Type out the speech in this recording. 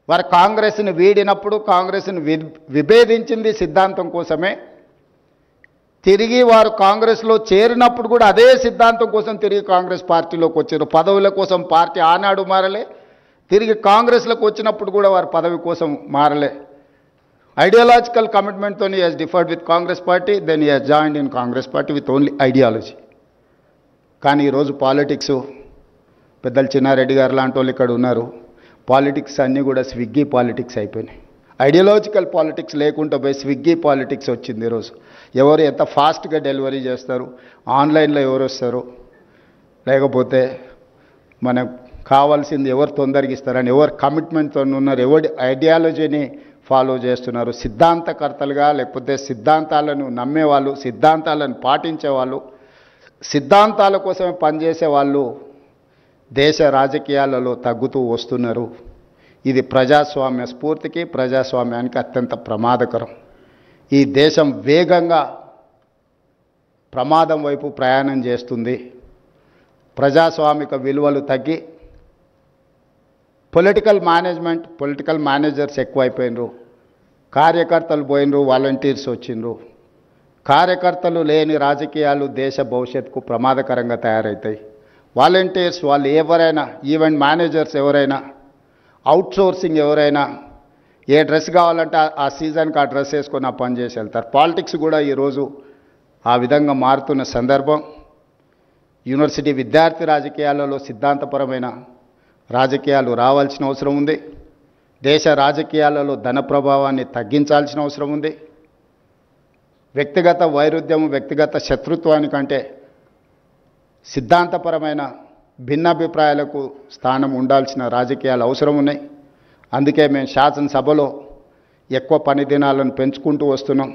వారు కాంగ్రెస్ని వీడినప్పుడు కాంగ్రెస్ని విభేదించింది సిద్ధాంతం కోసమే. తిరిగి వారు కాంగ్రెస్లో చేరినప్పుడు కూడా అదే సిద్ధాంతం కోసం తిరిగి కాంగ్రెస్ పార్టీలోకి వచ్చారు. పదవుల కోసం పార్టీ ఆనాడు మారలే, తిరిగి కాంగ్రెస్లోకి వచ్చినప్పుడు కూడా వారు పదవి కోసం మారలే. ఐడియాలజికల్ కమిట్మెంట్తో he has differed with Congress party, then he has joined in Congress party with only ideology. కానీ ఈరోజు పాలిటిక్స్ పెద్దలు చిన్నారెడ్డి గారు లాంటి వాళ్ళు ఇక్కడ ఉన్నారు. పాలిటిక్స్ అన్నీ కూడా స్విగ్గీ పాలిటిక్స్ అయిపోయినాయి. ఐడియాలజికల్ పాలిటిక్స్ లేకుండా పోయి స్విగ్గీ పాలిటిక్స్ వచ్చింది. ఈరోజు ఎవరు ఎంత ఫాస్ట్గా డెలివరీ చేస్తారు, ఆన్లైన్లో ఎవరు వస్తారు, లేకపోతే మనకు కావాల్సింది ఎవరు తొందరగా ఇస్తారని ఎవరు కమిట్మెంట్తో ఉన్నారు, ఎవరి ఐడియాలజీని ఫాలో చేస్తున్నారు. సిద్ధాంతకర్తలుగా లేకపోతే సిద్ధాంతాలను నమ్మేవాళ్ళు, సిద్ధాంతాలను పాటించేవాళ్ళు, సిద్ధాంతాల కోసమే పనిచేసే వాళ్ళు దేశ రాజకీయాలలో తగ్గుతూ వస్తున్నారు. ఇది ప్రజాస్వామ్య స్ఫూర్తికి, ప్రజాస్వామ్యానికి అత్యంత ప్రమాదకరం. ఈ దేశం వేగంగా ప్రమాదం వైపు ప్రయాణం చేస్తుంది. ప్రజాస్వామిక విలువలు తగ్గి పొలిటికల్ మేనేజర్స్ ఎక్కువైపోయినరు, కార్యకర్తలు పోయినరు, వాలంటీర్స్ వచ్చిండ్రు. కార్యకర్తలు లేని రాజకీయాలు దేశ భవిష్యత్తుకు ప్రమాదకరంగా తయారవుతాయి. వాలంటీర్స్ వాళ్ళు ఎవరైనా, ఈవెంట్ మేనేజర్స్ ఎవరైనా, అవుట్సోర్సింగ్ ఎవరైనా, ఏ డ్రెస్ కావాలంటే ఆ సీజన్కి ఆ డ్రెస్ వేసుకొని ఆ పని చేసి వెళ్తారు. పాలిటిక్స్ కూడా ఈరోజు ఆ విధంగా మారుతున్న సందర్భం. యూనివర్సిటీ విద్యార్థి రాజకీయాలలో సిద్ధాంతపరమైన రాజకీయాలు రావాల్సిన అవసరం ఉంది. దేశ రాజకీయాలలో ధన ప్రభావాన్ని తగ్గించాల్సిన అవసరం ఉంది. వ్యక్తిగత వైరుధ్యం, వ్యక్తిగత శత్రుత్వానికంటే సిద్ధాంతపరమైన భిన్నాభిప్రాయాలకు స్థానం ఉండాల్సిన రాజకీయాలు అవసరం ఉన్నాయి. అందుకే మేము శాసనసభలో ఎక్కువ పని దినాలను పెంచుకుంటూ వస్తున్నాం.